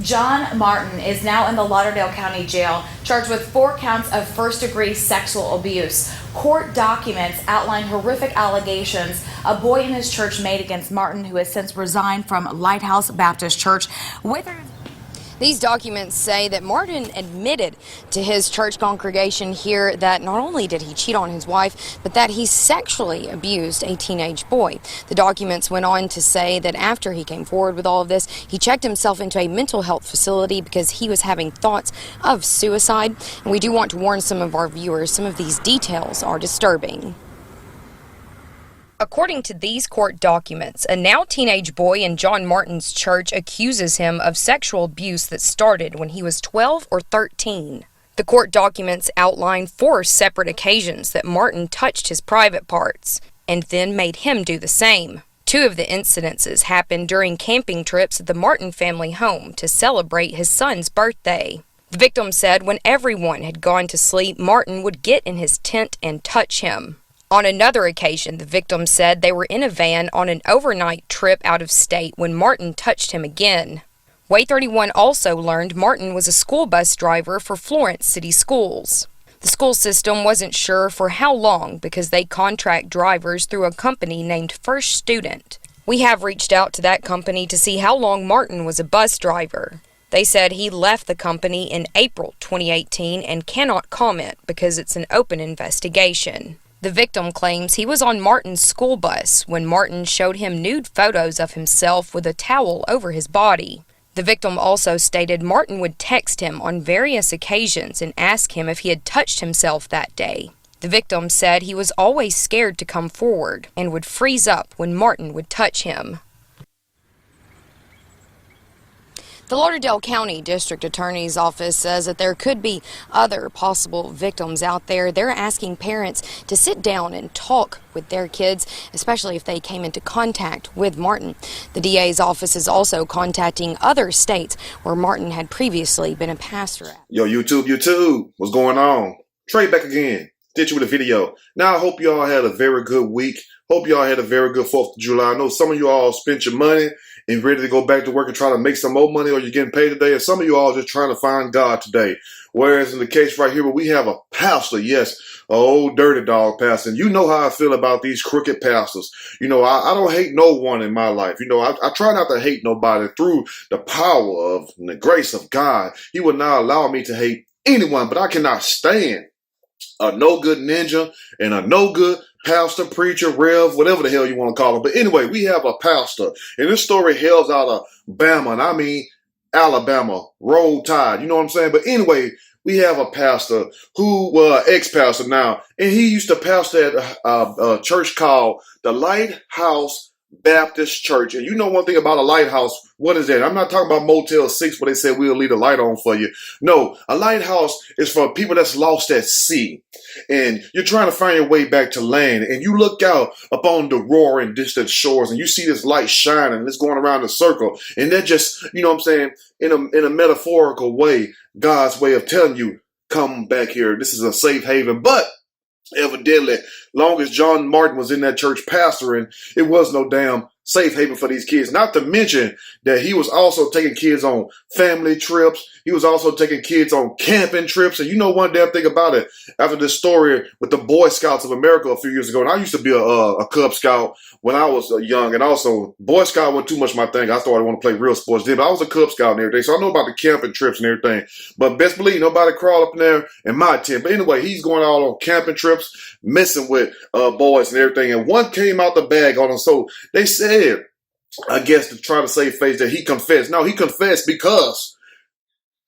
John Martin is now in the Lauderdale County Jail, charged with 4 counts of first-degree sexual abuse. Court documents outline horrific allegations a boy in his church made against Martin, who has since resigned from Lighthouse Baptist Church. These documents say that Martin admitted to his church congregation here that not only did he cheat on his wife, but that he sexually abused a teenage boy. The documents went on to say that after he came forward with all of this, he checked himself into a mental health facility because he was having thoughts of suicide. And we do want to warn some of our viewers, some of these details are disturbing. According to these court documents, a now teenage boy in John Martin's church accuses him of sexual abuse that started when he was 12 or 13. The court documents outline 4 separate occasions that Martin touched his private parts and then made him do the same. 2 of the incidences happened during camping trips at the Martin family home to celebrate his son's birthday. The victim said when everyone had gone to sleep, Martin would get in his tent and touch him. On another occasion, the victim said they were in a van on an overnight trip out of state when Martin touched him again. Way 31 also learned Martin was a school bus driver for Florence City Schools. The school system wasn't sure for how long because they contract drivers through a company named First Student. We have reached out to that company to see how long Martin was a bus driver. They said he left the company in April 2018 and cannot comment because it's an open investigation. The victim claims he was on Martin's school bus when Martin showed him nude photos of himself with a towel over his body. The victim also stated Martin would text him on various occasions and ask him if he had touched himself that day. The victim said he was always scared to come forward and would freeze up when Martin would touch him. The Lauderdale County District Attorney's Office says that there could be other possible victims out there. They're asking parents to sit down and talk with their kids, especially if they came into contact with Martin. The DA's office is also contacting other states where Martin had previously been a pastor at. Yo, YouTube, what's going on? Trey back again. Did you with a video. Now, I hope y'all had a very good week. Hope y'all had a very good 4th of July. I know some of you all spent your money and ready to go back to work and try to make some more money, or you're getting paid today, and some of you all just trying to find God today. Whereas in the case right here where we have a pastor, yes, a old dirty dog pastor, and you know how I feel about these crooked pastors. You know, I don't hate no one in my life. You know, I try not to hate nobody. Through the power of and the grace of God, He will not allow me to hate anyone, but I cannot stand a no good ninja and a no good pastor, preacher, rev, whatever the hell you want to call him. But anyway, we have a pastor, and this story hails out of Bama, and I mean Alabama, Roll Tide, you know what I'm saying? But anyway, we have a pastor who was ex-pastor now, and he used to pastor at a church called the Lighthouse Baptist Church. And you know one thing about a lighthouse, what is that? I'm not talking about Motel 6 where they said we'll leave the light on for you. No, a lighthouse is for people that's lost at sea. And you're trying to find your way back to land. And you look out upon the roaring distant shores and you see this light shining and it's going around a circle. And they're just, you know what I'm saying, in a metaphorical way, God's way of telling you, come back here. This is a safe haven. But evidently, long as John Martin was in that church pastoring, it was no damn safe haven for these kids. Not to mention that he was also taking kids on family trips. He was also taking kids on camping trips. And you know one damn thing about it, after this story with the Boy Scouts of America a few years ago, and I used to be a Cub Scout when I was young, and also Boy Scout wasn't too much my thing. I started want to play real sports then, but I was a Cub Scout and everything, so I know about the camping trips and everything. But best believe nobody crawled up in there in my tent. But anyway, he's going out on camping trips, messing with boys and everything, and one came out the bag on him. So they said, I guess to try to save face, that he confessed. No, he confessed because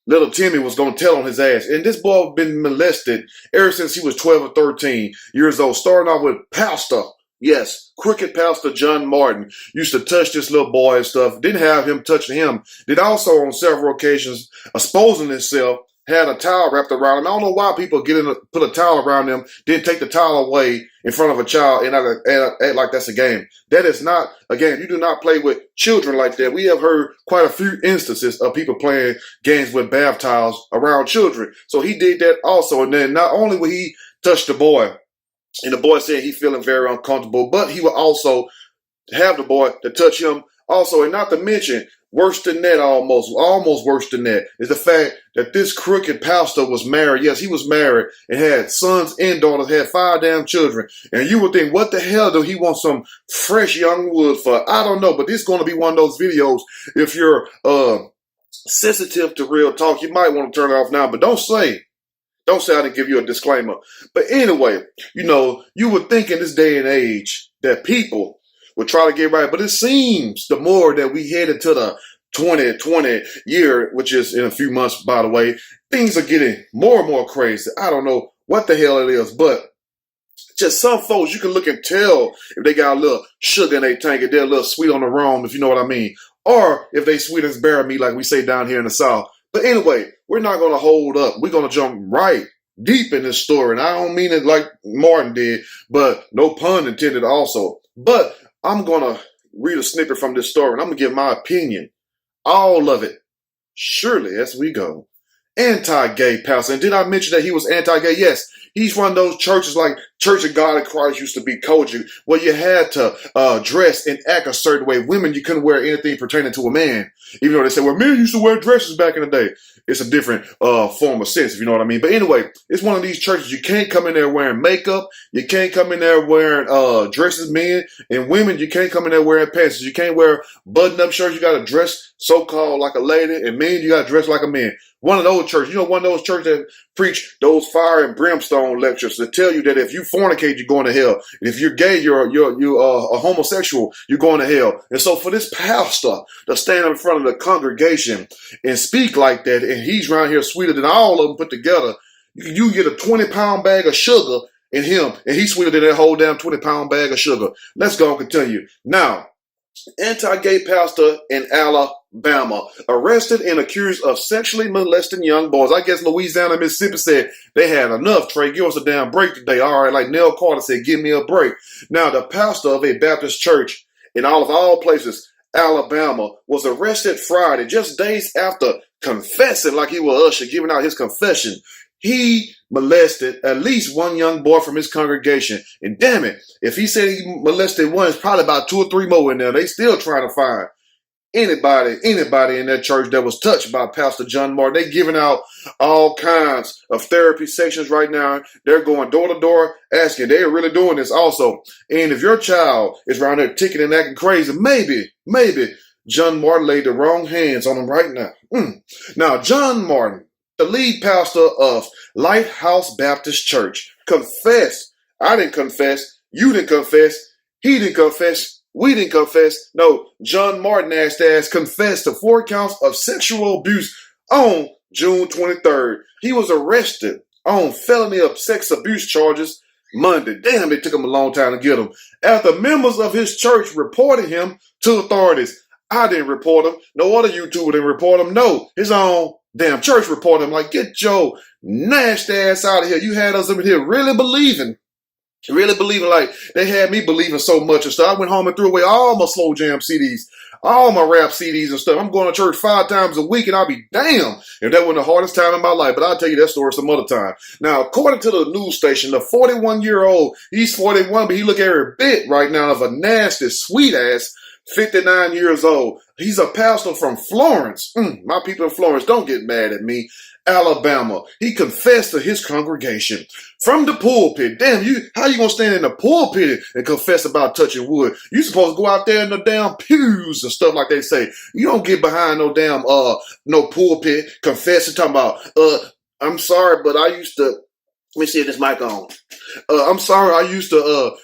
little Timmy was going to tell on his ass. And this boy had been molested ever since he was 12 or 13 years old, starting off with pastor. Yes, crooked pastor John Martin used to touch this little boy and stuff. Didn't have him touching him. Did also on several occasions exposing himself, had a towel wrapped around him. I don't know why people put a towel around them, then take the towel away in front of a child and act like that's a game. That is not a game. You do not play with children like that. We have heard quite a few instances of people playing games with bath towels around children. So he did that also. And then not only would he touch the boy, and the boy said he feeling very uncomfortable, but he would also have the boy to touch him also. And not to mention, worse than that, almost worse than that, is the fact that this crooked pastor was married. Yes, he was married and had sons and daughters, had 5 damn children. And you would think, what the hell do he want some fresh young wood for? I don't know, but this is going to be one of those videos. If you're sensitive to real talk, you might want to turn it off now, but don't say I didn't give you a disclaimer. But anyway, you would think in this day and age that people would try to get right. But it seems the more that we head into the 2020 year, which is in a few months, by the way, things are getting more and more crazy. I don't know what the hell it is, but just some folks, you can look and tell if they got a little sugar in their tank, if they're a little sweet on the rum, if you know what I mean. Or if they sweet as bear meat, like we say down here in the South. But anyway, we're not going to hold up. We're going to jump right deep in this story. And I don't mean it like Martin did, but no pun intended also. But I'm going to read a snippet from this story, and I'm going to give my opinion. All of it. Surely, as we go. Anti-gay pastor. And did I mention that he was anti-gay? Yes. He's one of those churches like Church of God in Christ used to be Kojic, where you had to dress and act a certain way. Women, you couldn't wear anything pertaining to a man. Even though they say, well, men used to wear dresses back in the day. It's a different form of sense, if you know what I mean. But anyway, it's one of these churches. You can't come in there wearing makeup. You can't come in there wearing dresses, men. And women, you can't come in there wearing pants. You can't wear button-up shirts. You got to dress so-called like a lady. And men, you got to dress like a man. One of those churches, one of those churches that preach those fire and brimstone lectures that tell you that if you fornicate, you're going to hell. And if you're gay, you're a homosexual, you're going to hell. And so for this pastor to stand in front of the congregation and speak like that, and he's around here sweeter than all of them put together, you get a 20-pound bag of sugar in him, and he's sweeter than that whole damn 20-pound bag of sugar. Let's go and continue. Now, anti-gay pastor in Alabama arrested and accused of sexually molesting young boys. I guess Louisiana and Mississippi said they had enough. Trey, give us a damn break today. All right, like Nell Carter said, give me a break. Now, the pastor of a Baptist church in all places, Alabama, was arrested Friday, just days after confessing like he was Usher, giving out his confession. He molested at least one young boy from his congregation. And damn it, if he said he molested one, it's probably about 2 or 3 more in there. They still trying to find anybody in that church that was touched by Pastor John Martin. They giving out all kinds of therapy sessions right now. They're going door to door asking. They're really doing this also. And if your child is around there ticking and acting crazy, maybe John Martin laid the wrong hands on him right now. Now, John Martin, the lead pastor of Lighthouse Baptist Church, confessed. I didn't confess. You didn't confess. He didn't confess. We didn't confess. No, John Martin ass confessed to 4 counts of sexual abuse on June 23rd. He was arrested on felony of sex abuse charges Monday. Damn, it took him a long time to get him. After members of his church reported him to authorities. I didn't report him. No other YouTuber didn't report him. No, his own damn church reported him. Like, get your nasty ass out of here. You had us in here really believing like they had me believing so much and stuff. I went home and threw away all my slow jam CDs, all my rap CDs and stuff. I'm going to church 5 times a week, and I'll be damned if that wasn't the hardest time in my life. But I'll tell you that story some other time. Now, according to the news station, the 41-year-old, he's 41, but he look every bit right now of a nasty, sweet ass 59 years old. He's a pastor from Florence. My people in Florence, don't get mad at me. Alabama. He confessed to his congregation from the pulpit. Damn, how you gonna stand in the pulpit and confess about touching wood? You supposed to go out there in the damn pews and stuff like they say. You don't get behind no damn no pulpit confessing, talking about I'm sorry, but I used to. Let me see if this mic on. I'm sorry, I used to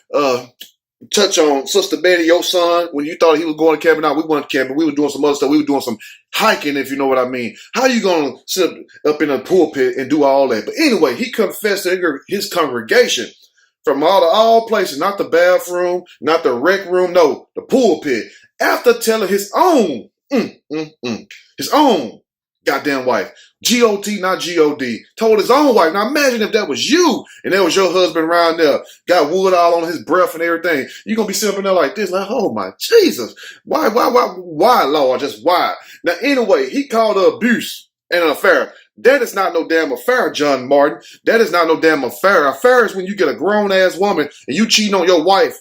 touch on Sister Betty, your son, when you thought he was going to camping out. We weren't camping. We were doing some other stuff. We were doing some hiking, if you know what I mean. How you going to sit up in a pulpit and do all that? But anyway, he confessed to his congregation from all places, not the bathroom, not the rec room, no, the pulpit, after telling his own goddamn wife, G-O-T, not G-O-D, told his own wife. Now imagine if that was you and that was your husband around there, got wood all on his breath and everything. You're going to be sitting there like this, like, oh my Jesus. Why, Lord? Just why? Now anyway, he called it abuse and an affair. That is not no damn affair, John Martin. That is not no damn affair. Affair is when you get a grown-ass woman and you cheating on your wife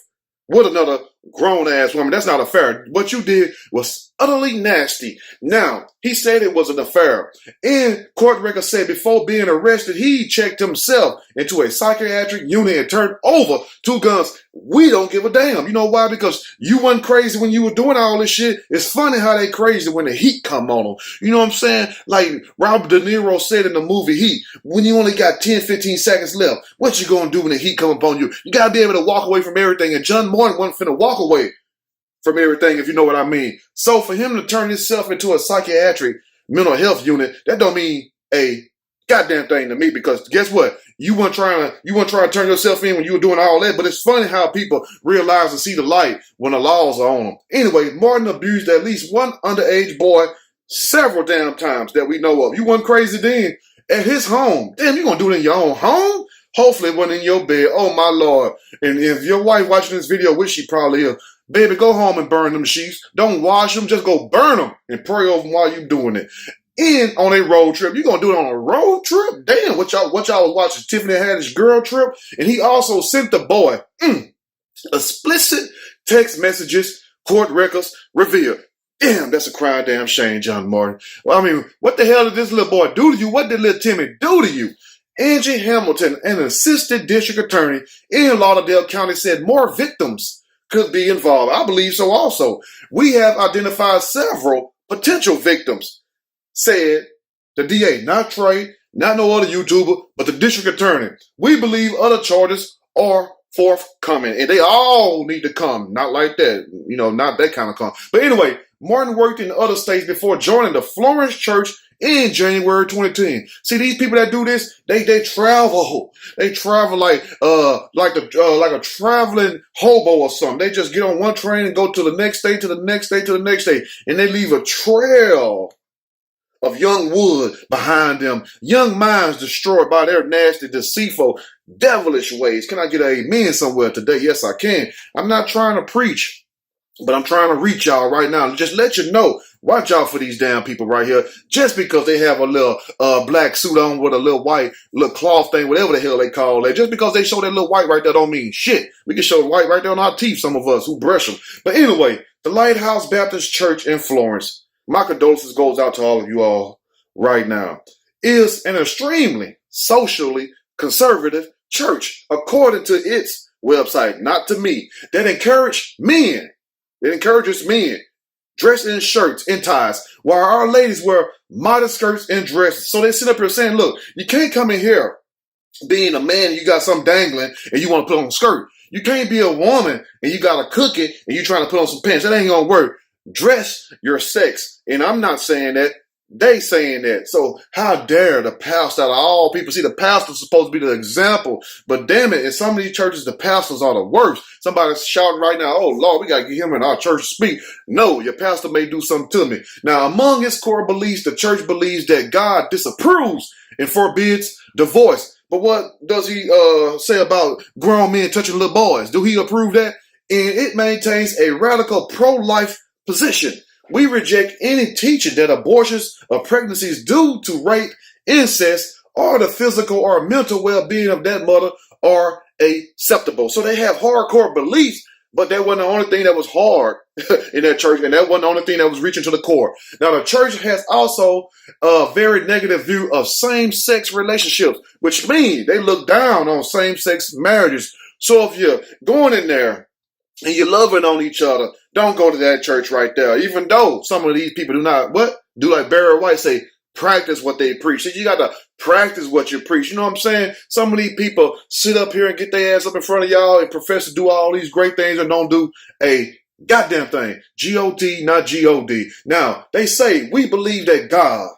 with another grown-ass woman. That's not a affair. What you did was utterly nasty. Now, he said it was an affair. And court record said before being arrested, he checked himself into a psychiatric unit and turned over 2 guns. We don't give a damn. You know why? Because you wasn't crazy when you were doing all this shit. It's funny how they crazy when the heat come on them. You know what I'm saying? Like Robert De Niro said in the movie Heat, when you only got 10, 15 seconds left, what you gonna do when the heat come upon you? You gotta be able to walk away from everything. And John Martin wasn't finna walk away from everything, if you know what I mean. So for him to turn himself into a psychiatric mental health unit, that don't mean a goddamn thing to me, because guess what? You weren't trying to turn yourself in when you were doing all that, but it's funny how people realize and see the light when the laws are on them. Anyway, Martin abused at least one underage boy several damn times that we know of. You wasn't crazy then. At his home. Damn, you gonna do it in your own home? Hopefully it wasn't in your bed. Oh my Lord. And if your wife watching this video, which she probably is, baby, go home and burn them sheets. Don't wash them, just go burn them and pray over them while you doing it. And on a road trip. You gonna do it on a road trip? Damn, what y'all was watching Tiffany Haddish girl trip? And he also sent the boy explicit text messages, court records revealed. Damn, that's a crying damn shame, John Martin. Well, I mean, what the hell did this little boy do to you? What did little Timmy do to you? Angie Hamilton, an assistant district attorney in Lauderdale County, said more victims could be involved. I believe so also. We have identified several potential victims, said the DA, not Trey, not no other YouTuber, but the district attorney. We believe other charges are forthcoming, and they all need to come. Not like that, not that kind of come. But anyway, Martin worked in other states before joining the Florence Church in January 2010. See, these people that do this, they travel. They travel like a traveling hobo or something. They just get on one train and go to the next state, to the next state, to the next state, and they leave a trail of young wood behind them, young minds destroyed by their nasty, deceitful, devilish ways. Can I get an amen somewhere today? Yes, I can. I'm not trying to preach, but I'm trying to reach y'all right now. Just let you know, watch out for these damn people right here. Just because they have a little black suit on with a little white, little cloth thing, whatever the hell they call it. Just because they show that little white right there don't mean shit. We can show white right there on our teeth, some of us who brush them. But anyway, the Lighthouse Baptist Church in Florence, my condolences goes out to all of you all right now, is an extremely socially conservative church, according to its website, not to me, that encourages men dressed in shirts and ties, while our ladies wear modest skirts and dresses. So they sit up here saying, look, you can't come in here being a man and you got something dangling and you want to put on a skirt. You can't be a woman and you got a cookie and you trying to put on some pants. That ain't gonna work. Dress your sex. And I'm not saying that. They saying that. So how dare the pastor out of all people? See, the pastor's supposed to be the example, but damn it, in some of these churches, the pastors are the worst. Somebody's shouting right now, oh Lord, we got to get him in our church to speak. No, your pastor may do something to me. Now, among its core beliefs, the church believes that God disapproves and forbids divorce. But what does he say about grown men touching little boys? Do he approve that? And it maintains a radical pro-life position. We reject any teaching that abortions or pregnancies due to rape, incest, or the physical or mental well-being of that mother are acceptable. So they have hardcore beliefs, but that wasn't the only thing that was hard in that church, and that wasn't the only thing that was reaching to the core. Now, the church has also a very negative view of same-sex relationships, which means they look down on same-sex marriages. So if you're going in there and you're loving on each other, don't go to that church right there. Even though some of these people do like Barry White say, practice what they preach. So you got to practice what you preach. You know what I'm saying? Some of these people sit up here and get their ass up in front of y'all and profess to do all these great things and don't do a goddamn thing. G-O-T, not G-O-D. Now, they say, we believe that God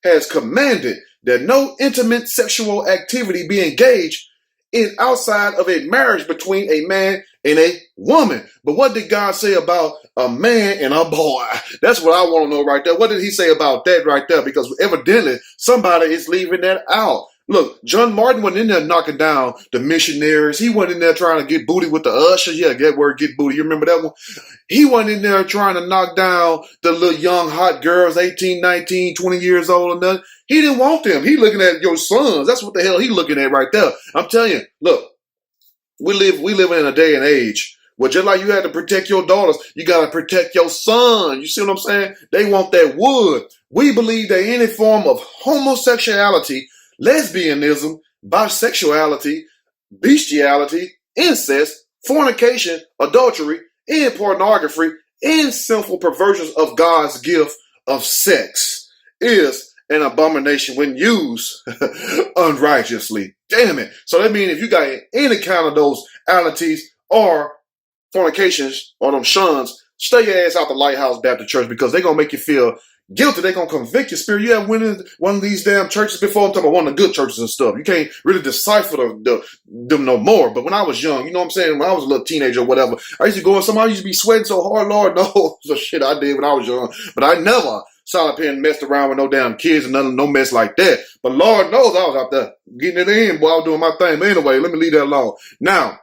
has commanded that no intimate sexual activity be engaged in outside of a marriage between a man and a woman. But what did God say about a man and a boy? That's what I want to know right there. What did he say about that right there? Because evidently somebody is leaving that out. Look, John Martin wasn't in there knocking down the missionaries. He wasn't in there trying to get booty with the usher. Yeah, that word, get booty. You remember that one? He wasn't in there trying to knock down the little young hot girls, 18, 19, 20 years old and nothing. He didn't want them. He looking at your sons. That's what the hell he looking at right there. I'm telling you, look, we live in a day and age Well, just like you had to protect your daughters, you got to protect your son. You see what I'm saying? They want that wood. We believe that any form of homosexuality, lesbianism, bisexuality, bestiality, incest, fornication, adultery, and pornography, and sinful perversions of God's gift of sex is an abomination when used unrighteously. Damn it. So that means if you got any kind of those alities or fornications or them shuns, stay your ass out the Lighthouse Baptist Church, because they're going to make you feel guilty. They're going to convict your spirit. You haven't went in one of these damn churches before. I'm talking about one of the good churches and stuff. You can't really decipher them no more. But when I was young, you know what I'm saying? When I was a little teenager or whatever, I used to go and somebody used to be sweating so hard, Lord knows the shit I did when I was young. But I never sat up here and messed around with no damn kids and nothing, no mess like that. But Lord knows I was out there getting it in, boy. I was doing my thing. But anyway, let me leave that alone. Now,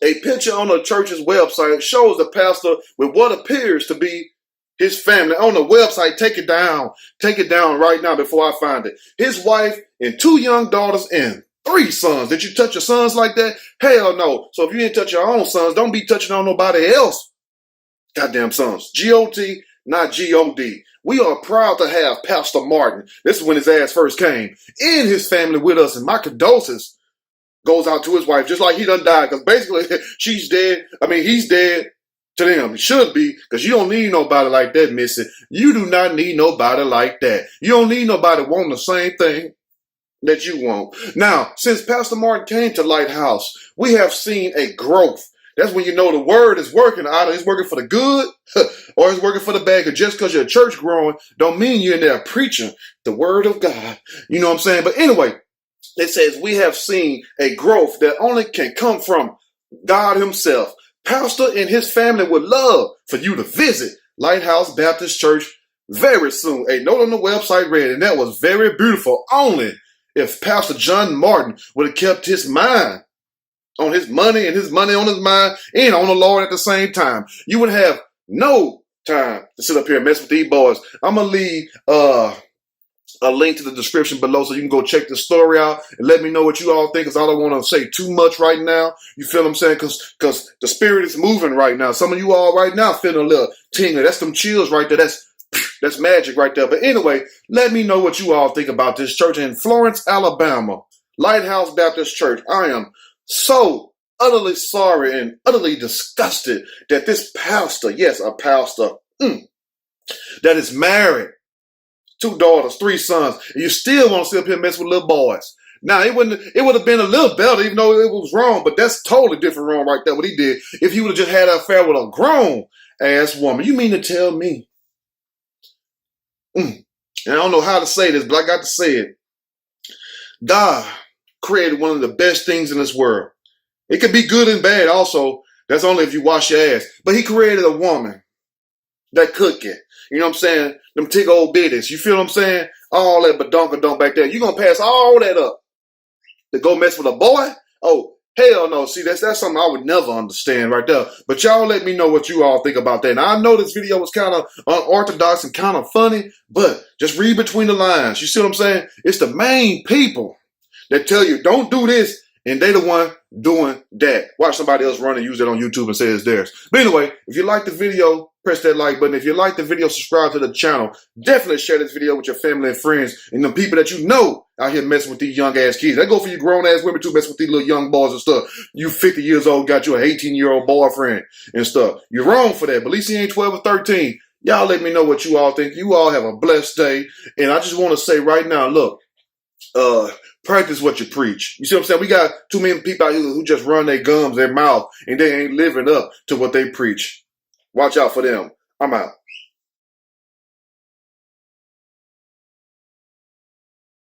a picture on the church's website shows the pastor with what appears to be his family on the website. Take it down. Take it down right now before I find it. His wife and 2 young daughters and 3 sons. Did you touch your sons like that? Hell no. So if you didn't touch your own sons, don't be touching on nobody else. Goddamn sons. G-O-T, not G-O-D. We are proud to have Pastor Martin. This is when his ass first came. And his family with us. And my condolences goes out to his wife, just like he done died. Because basically, she's dead. I mean, he's dead to them. He should be, because you don't need nobody like that, missy. You do not need nobody like that. You don't need nobody wanting the same thing that you want. Now, since Pastor Martin came to Lighthouse, we have seen a growth. That's when you know the word is working. Either it's working for the good or it's working for the bad. Because just because you're a church growing don't mean you're in there preaching the word of God. You know what I'm saying? But anyway, it says we have seen a growth that only can come from God himself. Pastor and his family would love for you to visit Lighthouse Baptist Church very soon. A note on the website read, and that was very beautiful. Only if Pastor John Martin would have kept his mind on his money and his money on his mind and on the Lord at the same time, you would have no time to sit up here and mess with these boys. I'm going to leave a link to the description below so you can go check the story out and let me know what you all think, because I don't want to say too much right now. You feel what I'm saying? Because the spirit is moving right now. Some of you all right now feeling a little tingling. That's them chills right there. That's magic right there. But anyway, let me know what you all think about this church in Florence, Alabama. Lighthouse Baptist Church. I am so utterly sorry and utterly disgusted that this pastor, yes, a pastor, that is married, 2 daughters, 3 sons, and you still want to sit up here and mess with little boys. Now, it would have been a little better, even though it was wrong, but that's totally different wrong right there, what he did. If he would have just had an affair with a grown-ass woman. You mean to tell me? And I don't know how to say this, but I got to say it. God created one of the best things in this world. It could be good and bad also. That's only if you wash your ass. But he created a woman that cooking. You know what I'm saying? Them tick old bitties. You feel what I'm saying? All that badonkadonk back there. You gonna pass all that up to go mess with a boy? Oh, hell no. See, that's something I would never understand right there. But y'all let me know what you all think about that. Now, I know this video was kind of unorthodox and kind of funny, but just read between the lines. You see what I'm saying? It's the main people that tell you, don't do this, and they the one doing that. Watch somebody else run and use it on YouTube and say it's theirs. But anyway, if you like the video, press that like button. If you like the video, subscribe to the channel. Definitely share this video with your family and friends and the people that you know out here messing with these young ass kids. That go for you grown ass women too, messing with these little young boys and stuff. You 50 years old, got you an 18-year-old boyfriend and stuff. You're wrong for that, but at least he ain't 12 or 13. Y'all let me know what you all think. You all have a blessed day. And I just want to say right now, look, practice what you preach. You see what I'm saying? We got too many people out here who just run their gums, their mouth, and they ain't living up to what they preach. Watch out for them. I'm out.